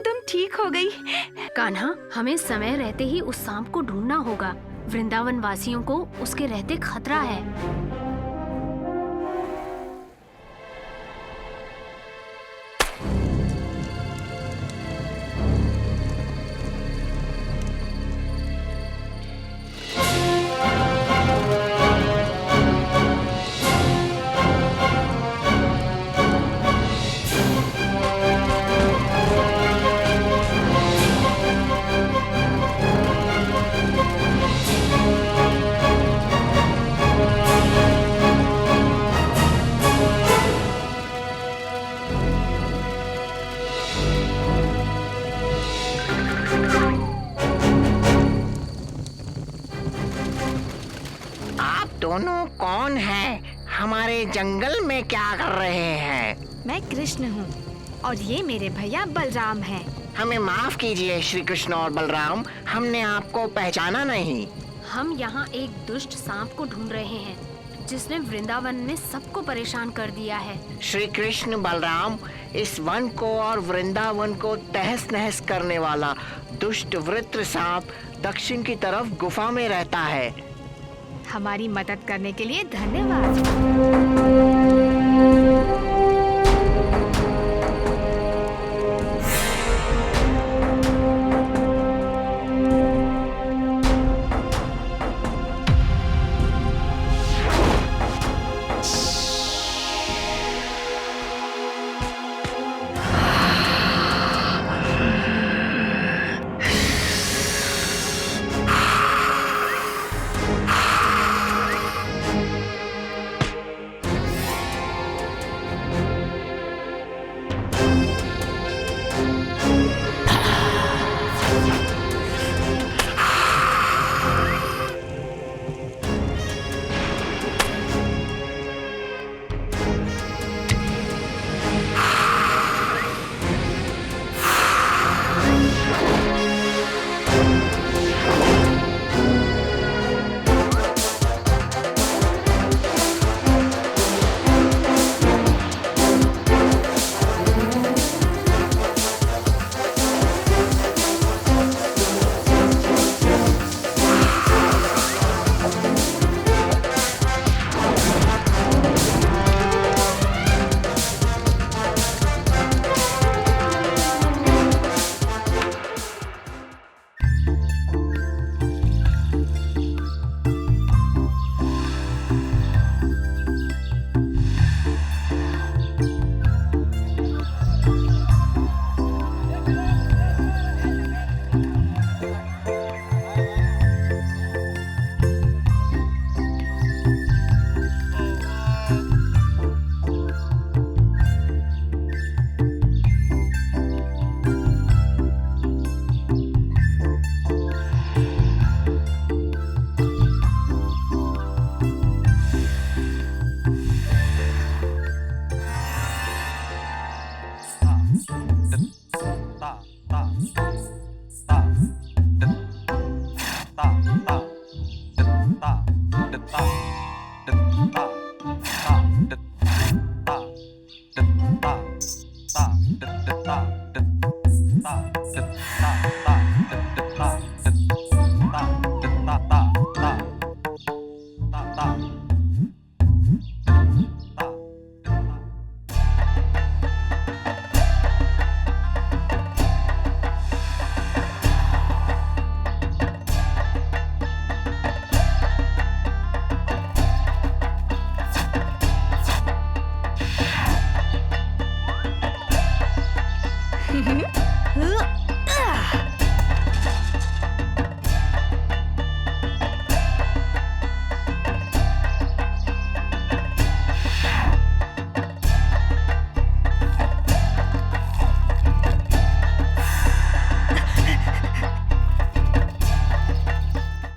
तुम ठीक हो गई। कान्हा, हमें समय रहते ही उस सांप को ढूंढना होगा। वृंदावन वासियों को उसके रहते खतरा है। दोनों कौन हैं? हमारे जंगल में क्या कर रहे हैं? मैं कृष्ण हूँ और ये मेरे भैया बलराम हैं। हमें माफ कीजिए श्री कृष्ण और बलराम, हमने आपको पहचाना नहीं। हम यहाँ एक दुष्ट सांप को ढूंढ रहे हैं जिसने वृंदावन में सबको परेशान कर दिया है। श्री कृष्ण बलराम, इस वन को और वृंदावन को तहस नहस करने वाला दुष्ट वृत्र सांप दक्षिण की तरफ गुफा में रहता है। हमारी मदद करने के लिए धन्यवाद।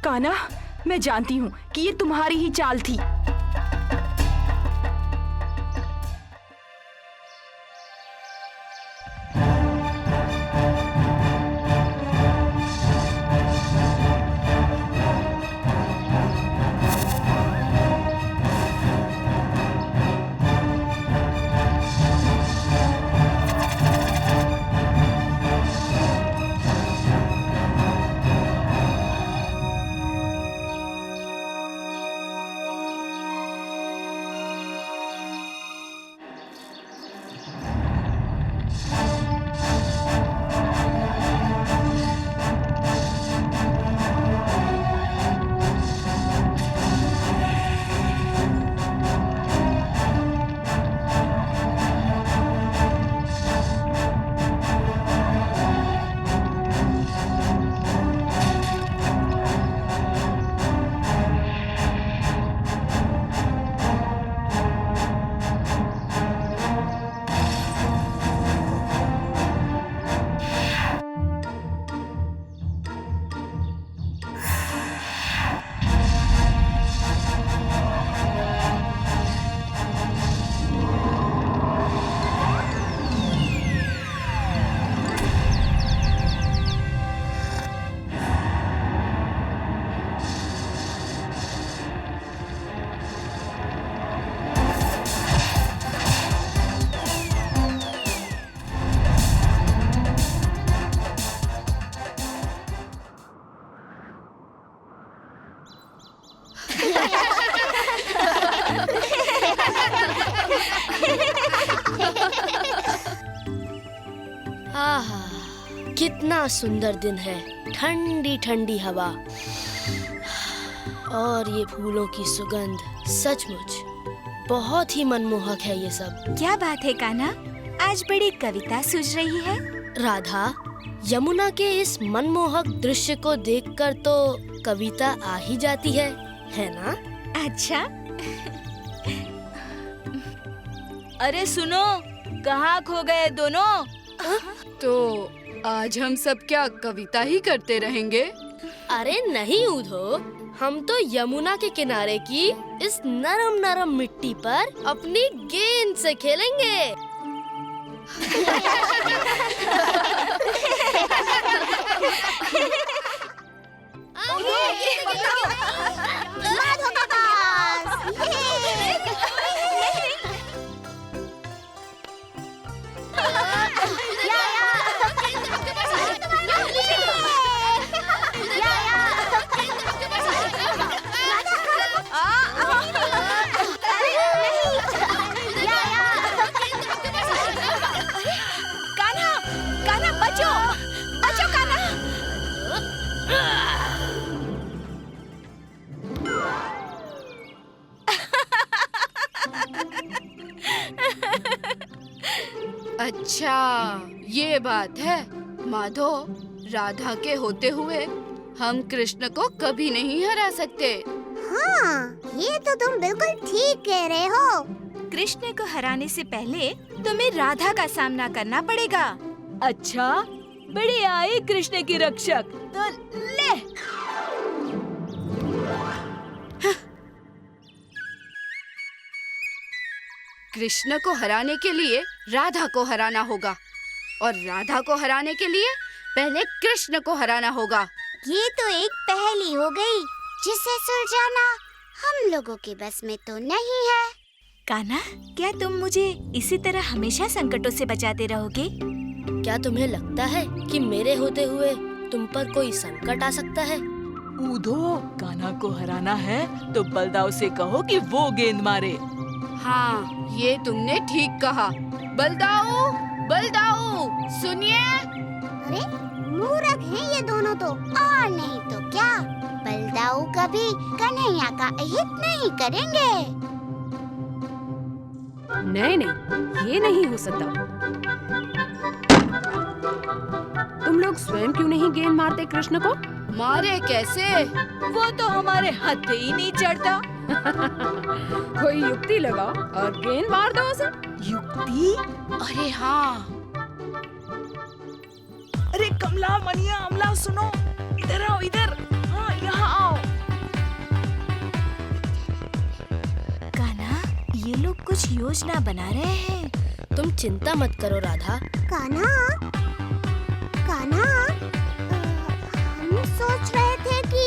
कान्हा, मैं जानती हूँ कि ये तुम्हारी ही चाल थी। आहा, कितना सुंदर दिन है, ठंडी ठंडी हवा और ये फूलों की सुगंध, सचमुच बहुत ही मनमोहक है ये सब। क्या बात है कान्हा, आज बड़ी कविता सूझ रही है। राधा, यमुना के इस मनमोहक दृश्य को देखकर तो कविता आ ही जाती है ना? अच्छा। अरे सुनो, कहाँ खो गए दोनों? तो आज हम सब क्या कविता ही करते रहेंगे? अरे नहीं उधो, हम तो यमुना के किनारे की इस नरम नरम मिट्टी पर अपनी गेंद से खेलेंगे। अच्छा, ये बात है। माधो, राधा के होते हुए हम कृष्ण को कभी नहीं हरा सकते। हाँ, ये तो तुम बिल्कुल ठीक कह रहे हो। कृष्ण को हराने से पहले तुम्हें राधा का सामना करना पड़ेगा। अच्छा, बड़े आए कृष्ण की रक्षक। तो ले। कृष्ण को हराने के लिए राधा को हराना होगा और राधा को हराने के लिए पहले कृष्ण को हराना होगा। ये तो एक पहेली हो गई जिसे सुलझाना हम लोगों के बस में तो नहीं है। कान्हा, क्या तुम मुझे इसी तरह हमेशा संकटों से बचाते रहोगे? क्या तुम्हें लगता है कि मेरे होते हुए तुम पर कोई संकट आ सकता है? ऊधो, कान्हा को हराना है तो बलदाऊ से कहो कि वो गेंद मारे। हाँ, ये तुमने ठीक कहा। बलदाऊ, बलदाऊ, सुनिए। अरे मूर्ख हैं ये दोनों तो, और नहीं तो क्या। बलदाऊ कभी कन्हैया का अहित नहीं करेंगे। नहीं नहीं, ये नहीं हो सकता। तुम लोग स्वयं क्यों नहीं गेंद मारते कृष्ण को? मारे कैसे? वो तो हमारे हाथ पे ही नहीं चढ़ता। कोई युक्ति लगाओ और गेंद मार दो उसे। युक्ति? अरे हाँ। अरे कमला, मनिया, अमला, सुनो, इधर आओ, इधर। हाँ, यहाँ आओ। कान्हा, ये लोग कुछ योजना बना रहे हैं। तुम चिंता मत करो राधा। कान्हा, हम सोच रहे थे कि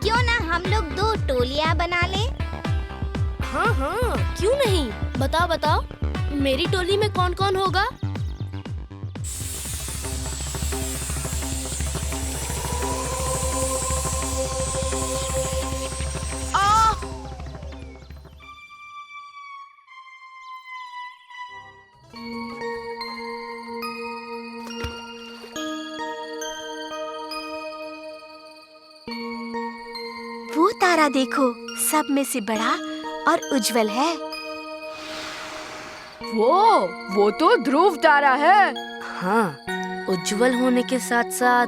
क्यों ना हम लोग 2 टोलियां बना ले। हाँ हाँ, क्यों नहीं, बताओ बताओ, मेरी टोली में कौन कौन होगा? वो तारा देखो, सब में से बड़ा और उज्जवल है। वो तो ध्रुव तारा है। हाँ, उज्जवल होने के साथ साथ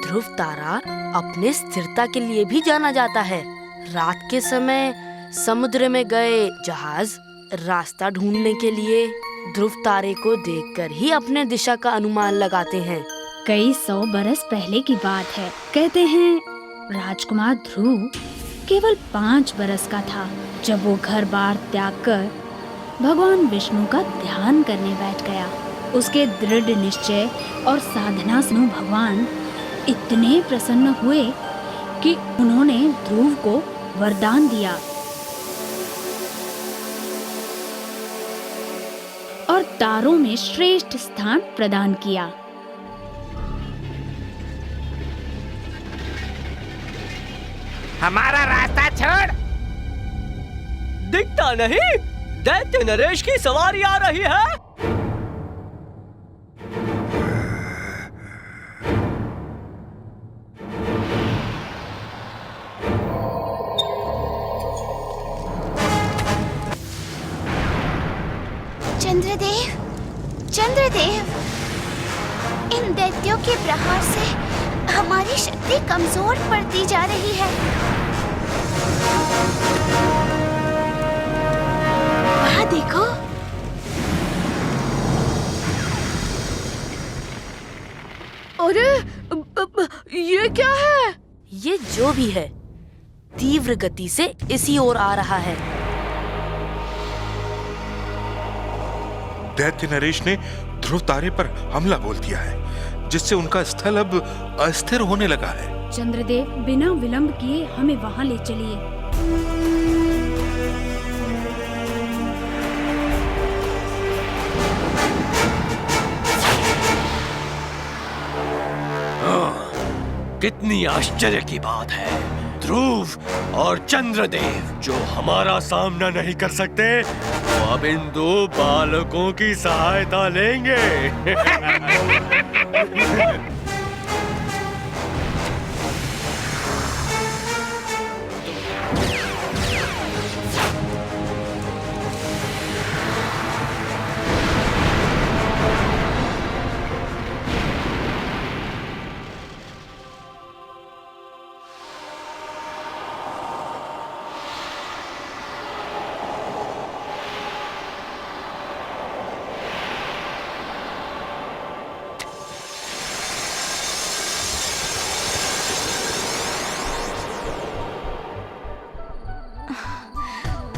ध्रुव तारा अपने स्थिरता के लिए भी जाना जाता है। रात के समय समुद्र में गए जहाज रास्ता ढूंढने के लिए ध्रुव तारे को देखकर ही अपने दिशा का अनुमान लगाते हैं। कई 100 बरस पहले की बात है। कहते हैं राजकुमार ध्रुव केवल 5 बरस का था जब वो घर बार त्याग कर भगवान विष्णु का ध्यान करने बैठ गया। उसके दृढ़ निश्चय और साधना से भगवान इतने प्रसन्न हुए कि उन्होंने ध्रुव को वरदान दिया और तारों में श्रेष्ठ स्थान प्रदान किया। हमारा रास्ता छोड़। दिखता नहीं, दैत्य नरेश की सवारी आ रही है। चंद्रदेव, चंद्रदेव, इन दैत्यों के प्रहार से हमारी शक्ति कमजोर पड़ती जा रही है। वहाँ देखो। अरे ये क्या है? ये जो भी है तीव्र गति से इसी ओर आ रहा है। दैत्य नरेश ने ध्रुव तारे पर हमला बोल दिया है, जिससे उनका स्थल अब अस्थिर होने लगा है। चंद्रदेव, बिना विलंब किए हमें वहाँ ले चलिए। कितनी आश्चर्य की बात है, ध्रुव और चंद्रदेव जो हमारा सामना नहीं कर सकते, वो अब इन दो बालकों की सहायता लेंगे।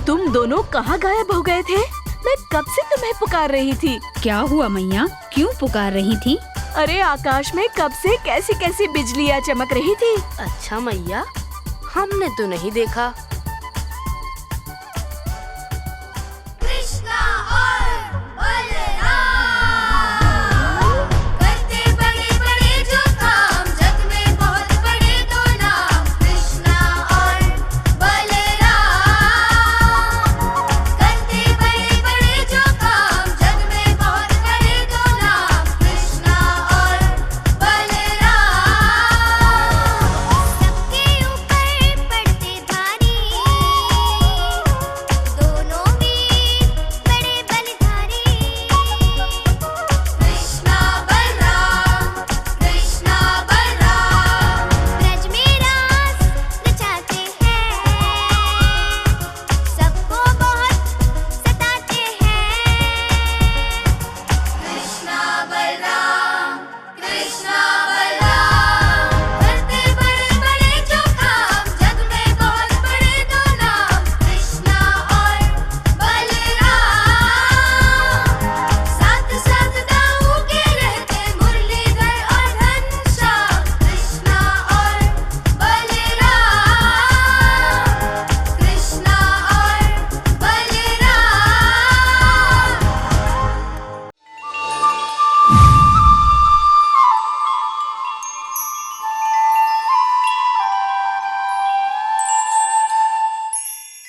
तुम दोनों कहाँ गायब हो गए थे? मैं कब से तुम्हें पुकार रही थी। क्या हुआ मैया, क्यों पुकार रही थी? अरे आकाश में कब से कैसी कैसी बिजलियाँ चमक रही थी। अच्छा मैया, हमने तो नहीं देखा।